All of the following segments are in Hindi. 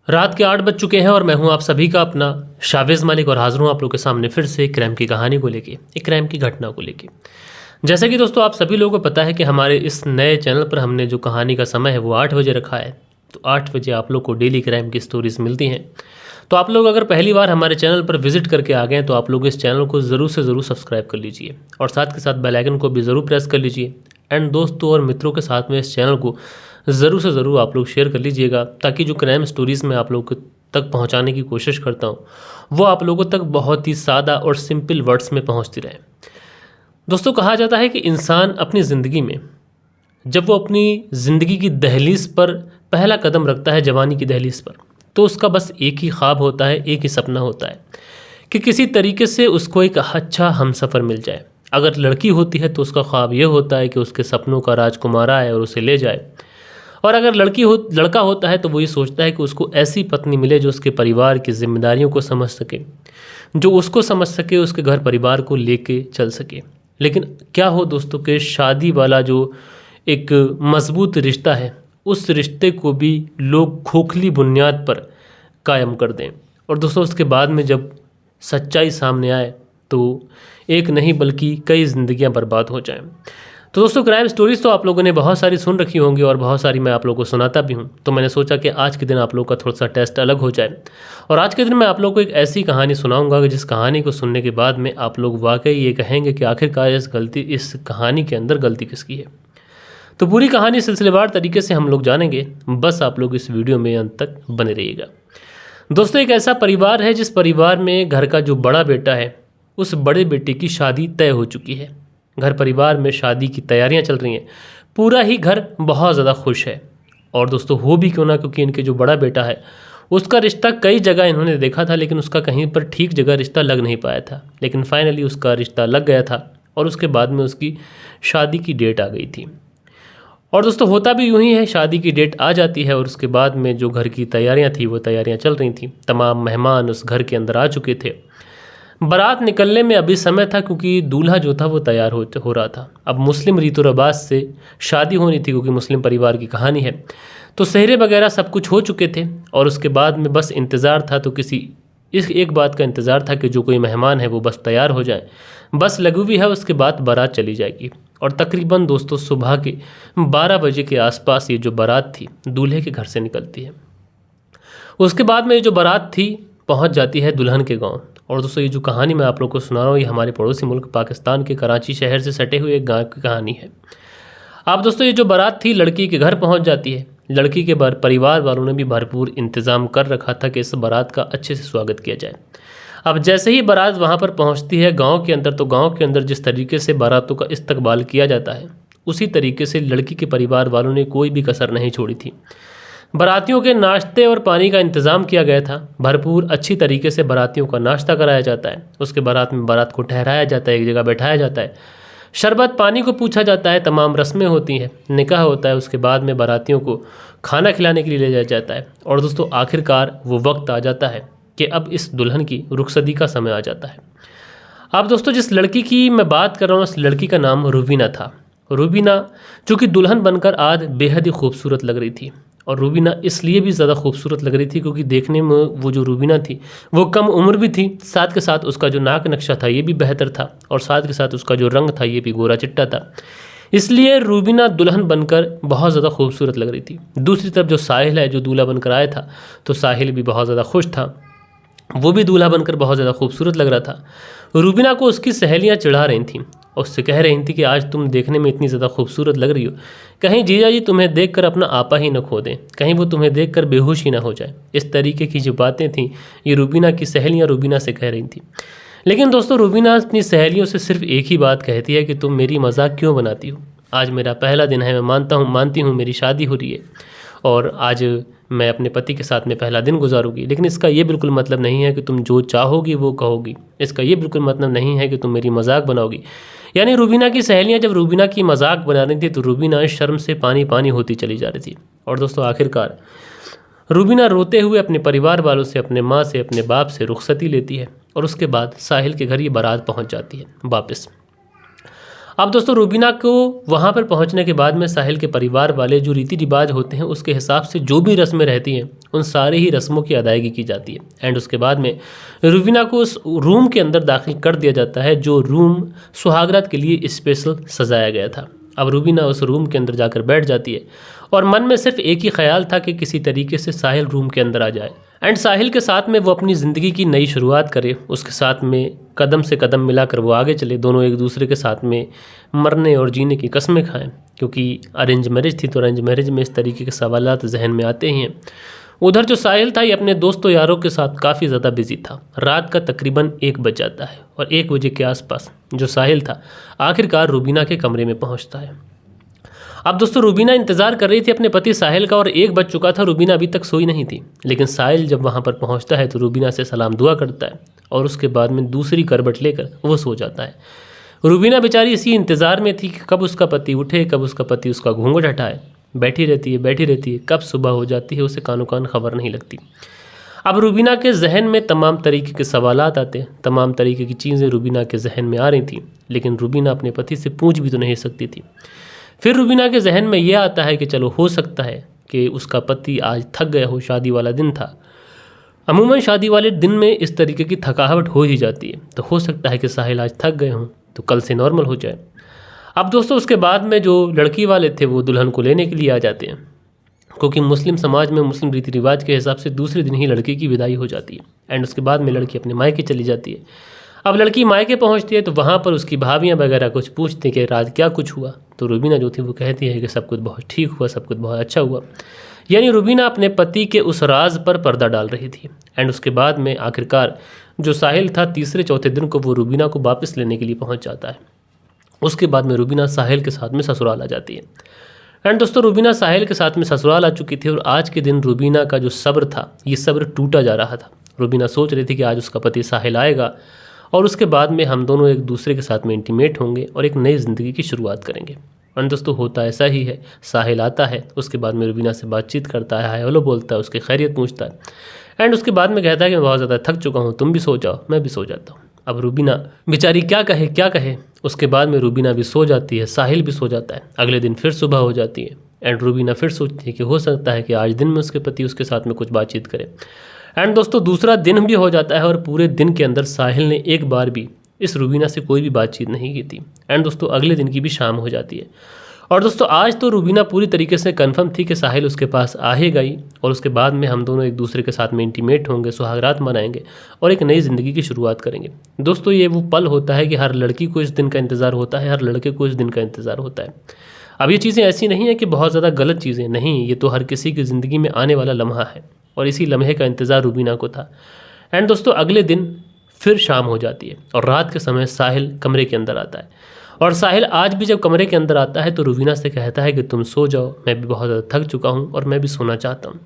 रात के 8 बज चुके हैं और मैं हूं आप सभी का अपना शावेज़ मलिक और हाज़िर हूं आप लोग के सामने फिर से एक क्राइम की कहानी को लेके, एक क्राइम की घटना को लेके। जैसा कि दोस्तों आप सभी लोगों को पता है कि हमारे इस नए चैनल पर हमने जो कहानी का समय है वो 8 बजे रखा है। तो 8 बजे आप लोग को डेली क्राइम की स्टोरीज़ मिलती हैं। तो आप लोग अगर पहली बार हमारे चैनल पर विजिट करके आ गए हैं तो आप लोग इस चैनल को ज़रूर से ज़रूर सब्सक्राइब कर लीजिए और साथ के साथ बेल आइकन को भी ज़रूर प्रेस कर लीजिए। एंड दोस्तों और मित्रों के साथ में इस चैनल को ज़रूर से ज़रूर आप लोग शेयर कर लीजिएगा ताकि जो क्राइम स्टोरीज़ मैं आप लोग तक पहुंचाने की कोशिश करता हूं वो आप लोगों तक बहुत ही सादा और सिंपल वर्ड्स में पहुंचती रहे। दोस्तों कहा जाता है कि इंसान अपनी ज़िंदगी में जब वो अपनी ज़िंदगी की दहलीज पर पहला कदम रखता है, जवानी की दहलीज पर, तो उसका बस एक ही ख्वाब होता है, एक ही सपना होता है कि किसी तरीके से उसको एक अच्छा हमसफ़र मिल जाए। अगर लड़की होती है तो उसका ख्वाब ये होता है कि उसके सपनों का राजकुमार आए और उसे ले जाए, और अगर लड़का होता है तो वो ये सोचता है कि उसको ऐसी पत्नी मिले जो उसके परिवार की जिम्मेदारियों को समझ सके, जो उसको समझ सके, उसके घर परिवार को लेके चल सके। लेकिन क्या हो दोस्तों कि शादी वाला जो एक मजबूत रिश्ता है उस रिश्ते को भी लोग खोखली बुनियाद पर कायम कर दें, और दोस्तों उसके बाद में जब सच्चाई सामने आए तो एक नहीं बल्कि कई ज़िंदगियां बर्बाद हो जाएं। तो दोस्तों क्राइम स्टोरीज़ तो आप लोगों ने बहुत सारी सुन रखी होंगी और बहुत सारी मैं आप लोगों को सुनाता भी हूँ। तो मैंने सोचा कि आज के दिन आप लोगों का थोड़ा सा टेस्ट अलग हो जाए और आज के दिन मैं आप लोगों को एक ऐसी कहानी सुनाऊंगा कि जिस कहानी को सुनने के बाद में आप लोग वाकई ये कहेंगे कि आखिरकार इस कहानी के अंदर गलती किसकी है। तो पूरी कहानी सिलसिलेवार तरीके से हम लोग जानेंगे, बस आप लोग इस वीडियो में अंत तक बने रहिएगा। दोस्तों एक ऐसा परिवार है जिस परिवार में घर का जो बड़ा बेटा है उस बड़े बेटे की शादी तय हो चुकी है। घर परिवार में शादी की तैयारियां चल रही हैं, पूरा ही घर बहुत ज़्यादा खुश है। और दोस्तों हो भी क्यों ना, क्योंकि इनके जो बड़ा बेटा है उसका रिश्ता कई जगह इन्होंने देखा था लेकिन उसका कहीं पर ठीक जगह रिश्ता लग नहीं पाया था। लेकिन फाइनली उसका रिश्ता लग गया था और उसके बाद में उसकी शादी की डेट आ गई थी। और दोस्तों होता भी यूँ ही है, शादी की डेट आ जाती है और उसके बाद में जो घर की तैयारियाँ थी वो तैयारियाँ चल रही थी। तमाम मेहमान उस घर के अंदर आ चुके थे। बारात निकलने में अभी समय था क्योंकि दूल्हा जो था वो तैयार हो रहा था। अब मुस्लिम रीतो रिवाज से शादी होनी थी क्योंकि मुस्लिम परिवार की कहानी है, तो सेहरे वगैरह सब कुछ हो चुके थे और उसके बाद में बस इंतज़ार था, तो इस एक बात का इंतज़ार था कि जो कोई मेहमान है वो बस तैयार हो जाए, बस लगी हुई है, उसके बाद बारात चली जाएगी। और तकरीबन दोस्तों सुबह के 12 बजे के आसपास ये जो बारात थी दूल्हे के घर से निकलती है। उसके बाद में ये जो बारात थी पहुंच जाती है दुल्हन के गांव। और दोस्तों ये जो कहानी मैं आप लोग को सुना रहा हूँ ये हमारे पड़ोसी मुल्क पाकिस्तान के कराची शहर से सटे हुए एक गाँव की कहानी है। अब दोस्तों ये जो बारात थी लड़की के घर पहुँच जाती है। लड़की के परिवार वालों ने भी भरपूर इंतज़ाम कर रखा था कि इस बारात का अच्छे से स्वागत किया जाए। अब जैसे ही बारात वहाँ पर पहुँचती है गाँव के अंदर, तो गाँव के अंदर जिस तरीके से बारातों का इस्तकबाल किया जाता है उसी तरीके से लड़की के परिवार वालों ने कोई भी कसर नहीं छोड़ी थी। बारातियों के नाश्ते और पानी का इंतज़ाम किया गया था। भरपूर अच्छी तरीके से बारातियों का नाश्ता कराया जाता है। उसके बारात को ठहराया जाता है, एक जगह बैठाया जाता है, शरबत पानी को पूछा जाता है, तमाम रस्में होती हैं, निकाह होता है। उसके बाद में बारातियों को खाना खिलाने के लिए ले जाया जाता है। और दोस्तों आखिरकार वो वक्त आ जाता है कि अब इस दुल्हन की रुखसती का समय आ जाता है। अब दोस्तों जिस लड़की की मैं बात कर रहा हूँ उस लड़की का नाम रूबीना था। रूबीना जो कि दुल्हन बनकर आज बेहद ही खूबसूरत लग रही थी। और रूबीना इसलिए भी ज़्यादा खूबसूरत लग रही थी क्योंकि देखने में वो जो रूबीना थी वो कम उम्र भी थी, साथ के साथ उसका जो नाक नक्शा था ये भी बेहतर था और साथ के साथ उसका जो रंग था ये भी गोरा चिट्टा था। इसलिए रूबीना दुल्हन बनकर बहुत ज़्यादा खूबसूरत लग रही थी। दूसरी तरफ जो साहिल है जो दूल्हा बनकर आया था, तो साहिल भी बहुत ज़्यादा खुश था, वो भी दूल्हा बनकर बहुत ज़्यादा खूबसूरत लग रहा था। रूबीना को उसकी सहेलियाँ चिढ़ा रही थीं और उससे कह रही थी कि आज तुम देखने में इतनी ज़्यादा खूबसूरत लग रही हो, कहीं जीजा जी तुम्हें देखकर अपना आपा ही न खो दें, कहीं वो तुम्हें देखकर बेहोश ही ना हो जाए। इस तरीके की जो बातें थीं ये रूबीना की सहेलियाँ रूबीना से कह रही थी। लेकिन दोस्तों रूबीना अपनी सहेलियों से सिर्फ एक ही बात कहती है कि तुम मेरी मजाक क्यों बनाती हो। आज मेरा पहला दिन है, मैं मानती हूँ मेरी शादी हो रही है और आज मैं अपने पति के साथ में पहला दिन गुजारूंगी, लेकिन इसका ये बिल्कुल मतलब नहीं है कि तुम जो चाहोगी वो कहोगी। इसका ये बिल्कुल मतलब नहीं है कि तुम मेरी मजाक बनाओगी। यानी रूबीना की सहेलियां जब रूबीना की मजाक बना रही थी तो रूबीना शर्म से पानी पानी होती चली जा रही थी। और दोस्तों आखिरकार रूबीना रोते हुए अपने परिवार वालों से, अपने माँ से, अपने बाप से रुखसती लेती है और उसके बाद साहिल के घर ये बारात पहुँच जाती है वापस। अब दोस्तों रूबीना को वहाँ पर पहुँचने के बाद में साहिल के परिवार वाले जो रीति रिवाज होते हैं उसके हिसाब से जो भी रस्में रहती हैं उन सारे ही रस्मों की अदायगी की जाती है। एंड उसके बाद में रूबीना को उस रूम के अंदर दाखिल कर दिया जाता है जो रूम सुहागरात के लिए स्पेशल सजाया गया था। अब रूबीना उस रूम के अंदर जाकर बैठ जाती है और मन में सिर्फ एक ही ख्याल था कि किसी तरीके से साहिल रूम के अंदर आ जाए एंड साहिल के साथ में वो अपनी ज़िंदगी की नई शुरुआत करे, उसके साथ में कदम से कदम मिलाकर वो आगे चले, दोनों एक दूसरे के साथ में मरने और जीने की कस्में खाएं। क्योंकि अरेंज मैरिज थी तो अरेंज मैरिज में इस तरीके के सवालात जहन में आते ही हैं। उधर जो साहिल था ये अपने दोस्तों यारों के साथ काफ़ी ज़्यादा बिजी था। रात का तकरीबन 1 बज जाता है और 1 बजे के आसपास जो साहिल था आखिरकार रूबीना के कमरे में पहुंचता है। अब दोस्तों रूबीना इंतज़ार कर रही थी अपने पति साहिल का और 1 बज चुका था, रूबीना अभी तक सोई नहीं थी। लेकिन साहिल जब वहाँ पर पहुँचता है तो रूबीना से सलाम दुआ करता है और उसके बाद में दूसरी करवट लेकर वो सो जाता है। रूबीना बेचारी इसी इंतज़ार में थी कि कब उसका पति उठे, कब उसका पति उसका घूंघट हटाए। बैठी रहती है, कब सुबह हो जाती है उसे कानो कान खबर नहीं लगती। अब रूबीना के जहन में तमाम तरीके के सवालात आते, तमाम तरीके की चीज़ें रूबीना के जहन में आ रही थी, लेकिन रूबीना अपने पति से पूछ भी तो नहीं सकती थी। फिर रूबीना के जहन में यह आता है कि चलो हो सकता है कि उसका पति आज थक गया हो, शादी वाला दिन था। अमूमन शादी वाले दिन में इस तरीके की थकावट हो ही जाती है, तो हो सकता है कि साहिल आज थक गए हों तो कल से नॉर्मल हो जाए। अब दोस्तों उसके बाद में जो लड़की वाले थे वो दुल्हन को लेने के लिए आ जाते हैं, क्योंकि मुस्लिम समाज में मुस्लिम रीति रिवाज के हिसाब से दूसरे दिन ही लड़की की विदाई हो जाती है एंड उसके बाद में लड़की अपने मायके चली जाती है। अब लड़की मायके पहुंचती है तो वहाँ पर उसकी भाभियाँ वगैरह कुछ पूछती कि रात क्या कुछ हुआ, तो रूबीना जो थी वो कहती है कि सब कुछ बहुत ठीक हुआ, सब कुछ बहुत अच्छा हुआ। यानी रूबीना अपने पति के उस राज पर पर्दा डाल रही थी। एंड उसके बाद में आखिरकार जो साहिल था तीसरे चौथे दिन को वो रूबीना को वापस लेने के लिए पहुँच जाता है। उसके बाद में रूबीना साहिल के साथ में ससुराल आ जाती है। एंड दोस्तों रूबीना साहिल के साथ में ससुराल आ चुकी थी और आज के दिन रूबीना का जो सब्र था ये सब्र टूटा जा रहा था। रूबीना सोच रही थी कि आज उसका पति साहिल आएगा और उसके बाद में हम दोनों एक दूसरे के साथ में इंटीमेट होंगे और एक नई ज़िंदगी की शुरुआत करेंगे। एंड दोस्तों होता ऐसा ही है, साहिल आता है, उसके बाद में रूबीना से बातचीत करता है, हाय हेलो बोलता है, उसकी खैरियत पूछता है एंड उसके बाद में कहता है कि मैं बहुत ज़्यादा थक चुका हूँ, तुम भी सो जाओ, मैं भी सो जाता हूँ। अब रूबीना बेचारी क्या कहे। उसके बाद में रूबीना भी सो जाती है, साहिल भी सो जाता है। अगले दिन फिर सुबह हो जाती है एंड रूबीना फिर सोचती है कि हो सकता है कि आज दिन में उसके पति उसके साथ में कुछ बातचीत करे। एंड दोस्तों दूसरा दिन भी हो जाता है और पूरे दिन के अंदर साहिल ने एक बार भी इस रूबीना से कोई भी बातचीत नहीं की थी। एंड दोस्तों अगले दिन की भी शाम हो जाती है और दोस्तों आज तो रूबीना पूरी तरीके से कंफर्म थी कि साहिल उसके पास आएगा ही और उसके बाद में हम दोनों एक दूसरे के साथ में इंटीमेट होंगे, सुहागरात मनाएंगे और एक नई ज़िंदगी की शुरुआत करेंगे। दोस्तों ये वो पल होता है कि हर लड़की को इस दिन का इंतज़ार होता है, हर लड़के को इस दिन का इंतज़ार होता है। अब ये चीज़ें ऐसी नहीं है कि बहुत ज़्यादा गलत चीज़ें, नहीं, ये तो हर किसी की ज़िंदगी में आने वाला लम्हा है और इसी लम्हे का इंतज़ार रूबीना को था। एंड दोस्तों अगले दिन फिर शाम हो जाती है और रात के समय साहिल कमरे के अंदर आता है और साहिल आज भी जब कमरे के अंदर आता है तो रूबीना से कहता है कि तुम सो जाओ, मैं भी बहुत ज़्यादा थक चुका हूँ और मैं भी सोना चाहता हूँ।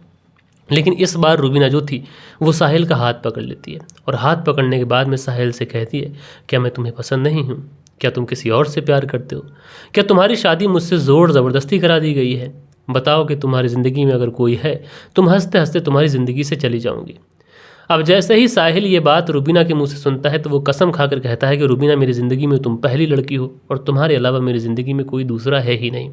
लेकिन इस बार रूबीना जो थी वो साहिल का हाथ पकड़ लेती है और हाथ पकड़ने के बाद में साहिल से कहती है, क्या मैं तुम्हें पसंद नहीं हूँ? क्या तुम किसी और से प्यार करते हो? क्या तुम्हारी शादी मुझसे ज़ोर ज़बरदस्ती करा दी गई है? बताओ कि तुम्हारी ज़िंदगी में अगर कोई है, तुम हंसते हंसते तुम्हारी ज़िंदगी से चली जाऊँगी। अब जैसे ही साहिल ये बात रूबीना के मुंह से सुनता है तो वो कसम खाकर कहता है कि रूबीना मेरी ज़िंदगी में तुम पहली लड़की हो और तुम्हारे अलावा मेरी ज़िंदगी में कोई दूसरा है ही नहीं।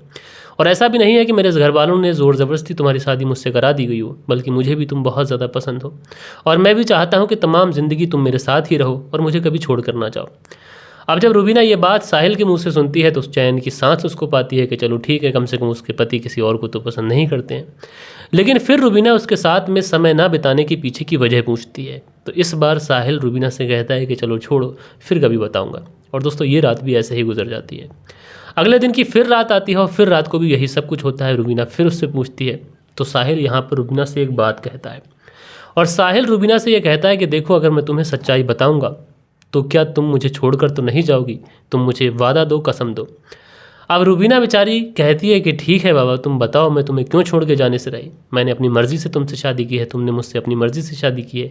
और ऐसा भी नहीं है कि मेरे घर वालों ने ज़ोर ज़बरदस्ती तुम्हारी शादी मुझसे करा दी गई हो, बल्कि मुझे भी तुम बहुत ज़्यादा पसंद हो और मैं भी चाहता हूँ कि तमाम ज़िंदगी तुम मेरे साथ ही रहो और मुझे कभी छोड़ कर ना जाओ। अब जब रूबीना ये बात साहिल के मुंह से सुनती है तो उस चैन की सांस उसको पाती है कि चलो ठीक है, कम से कम उसके पति किसी और को तो पसंद नहीं करते हैं। लेकिन फिर रूबीना उसके साथ में समय ना बिताने के पीछे की वजह पूछती है तो इस बार साहिल रूबीना से कहता है कि चलो छोड़ो, फिर कभी बताऊंगा। और दोस्तों ये रात भी ऐसे ही गुजर जाती है। अगले दिन की फिर रात आती है और फिर रात को भी यही सब कुछ होता है। रूबीना फिर उससे पूछती है तो साहिल यहाँ पर रूबीना से एक बात कहता है और साहिल रूबीना से ये कहता है कि देखो, अगर मैं तुम्हें सच्चाई बताऊँगा तो क्या तुम मुझे छोड़कर तो नहीं जाओगी? तुम मुझे वादा दो, कसम दो। अब रूबीना बेचारी कहती है कि ठीक है बाबा, तुम बताओ, मैं तुम्हें क्यों छोड़ के जाने से रही? मैंने अपनी मर्ज़ी से तुमसे शादी की है, तुमने मुझसे अपनी मर्ज़ी से शादी की है,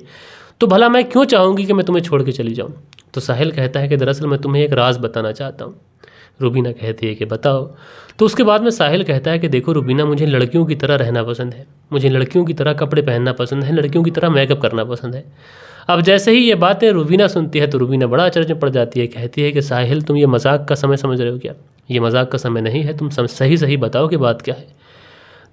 तो भला मैं क्यों चाहूँगी कि मैं तुम्हें छोड़ के चली जाऊँ? तो साहिल कहता है कि दरअसल मैं तुम्हें एक राज बताना चाहता हूँ। रूबीना कहती है कि बताओ। तो उसके बाद में साहिल कहता है कि देखो रूबीना, मुझे लड़कियों की तरह रहना पसंद है, मुझे लड़कियों की तरह कपड़े पहनना पसंद है, लड़कियों की तरह मेकअप करना पसंद है। अब जैसे ही ये बातें रूबीना सुनती है तो रूबीना बड़ा अचरज में पड़ जाती है। कहती है कि साहिल, तुम ये मजाक का समय समझ रहे हो क्या? ये मजाक का समय नहीं है, तुम सही सही बताओ कि बात क्या है।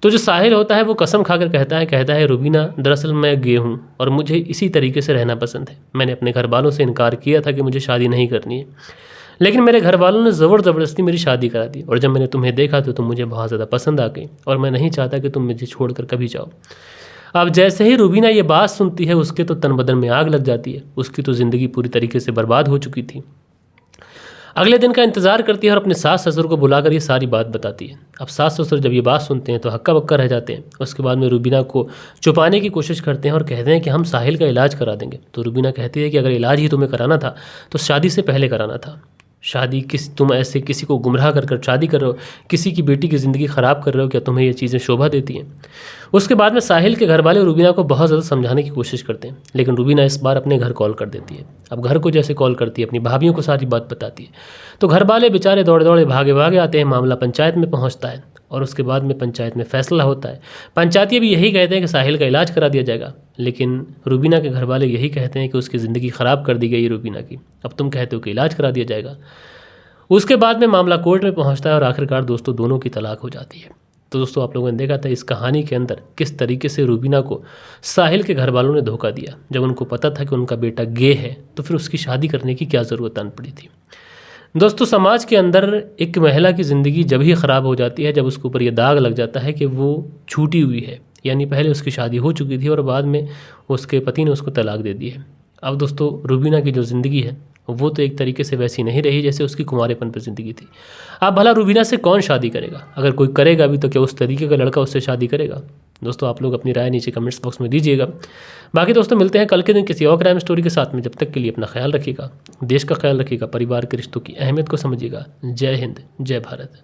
तो जो साहिल होता है वो कसम खाकर कहता है रूबीना, दरअसल मैं गे हूँ और मुझे इसी तरीके से रहना पसंद है। मैंने अपने घर वालों से इनकार किया था कि मुझे शादी नहीं करनी है, लेकिन मेरे घर वालों ने ज़बरदस्ती मेरी शादी करा दी, और जब मैंने तुम्हें देखा तो तुम मुझे बहुत ज़्यादा पसंद आ गई और मैं नहीं चाहता कि तुम मुझे छोड़कर कभी जाओ। अब जैसे ही रूबीना ये बात सुनती है उसके तो तन बदन में आग लग जाती है। उसकी तो ज़िंदगी पूरी तरीके से बर्बाद हो चुकी थी। अगले दिन का इंतज़ार करती है और अपने सास ससुर को बुलाकर ये सारी बात बताती है। अब सास ससुर जब ये बात सुनते हैं तो हक्का बक्का रह जाते हैं। उसके बाद में रूबीना को छुपाने की कोशिश करते हैं और कहते हैं कि हम साहिल का इलाज करा देंगे। तो रूबीना कहती है कि अगर इलाज ही तुम्हें कराना था तो शादी से पहले कराना था। तुम ऐसे किसी को गुमराह कर शादी कर रहे हो, किसी की बेटी की ज़िंदगी ख़राब कर रहे हो, क्या तुम्हें ये चीज़ें शोभा देती हैं? उसके बाद में साहिल के घर वाले रूबीना को बहुत ज़्यादा समझाने की कोशिश करते हैं, लेकिन रूबीना इस बार अपने घर कॉल कर देती है। अब घर को जैसे कॉल करती है, अपनी भाभीयों को सारी बात बताती है, तो घर वाले बेचारे दौड़े दौड़े भागे भागे आते हैं। मामला पंचायत में पहुंचता है और उसके बाद में पंचायत में फैसला होता है। पंचायती भी यही कहते हैं कि साहिल का इलाज करा दिया जाएगा, लेकिन रूबीना के घर वाले यही कहते हैं कि उसकी ज़िंदगी ख़राब कर दी गई रूबीना की। अब तुम कहते हो कि इलाज करा दिया जाएगा। उसके बाद में मामला कोर्ट में पहुंचता है और आखिरकार दोस्तों दोनों की तलाक हो जाती है। तो दोस्तों आप लोगों ने देखा था इस कहानी के अंदर किस तरीके से रूबीना को साहिल के घर वालों ने धोखा दिया। जब उनको पता था कि उनका बेटा गे है तो फिर उसकी शादी करने की क्या ज़रूरत आन पड़ी थी। दोस्तों समाज के अंदर एक महिला की ज़िंदगी जब ही ख़राब हो जाती है जब उसके ऊपर ये दाग लग जाता है कि वो छूटी हुई है, यानी पहले उसकी शादी हो चुकी थी और बाद में उसके पति ने उसको तलाक दे दी है। अब दोस्तों रूबीना की जो ज़िंदगी है वो तो एक तरीके से वैसी नहीं रही जैसे उसकी कुंवारेपन पर ज़िंदगी थी। अब भला रूबीना से कौन शादी करेगा? अगर कोई करेगा भी तो क्या उस तरीके का लड़का उससे शादी करेगा? दोस्तों आप लोग अपनी राय नीचे कमेंट्स बॉक्स में दीजिएगा। बाकी दोस्तों मिलते हैं कल के दिन किसी और क्राइम स्टोरी के साथ में। जब तक के लिए अपना ख्याल रखिएगा, देश का ख्याल रखिएगा, परिवार के रिश्तों की अहमियत को समझिएगा। जय हिंद, जय भारत।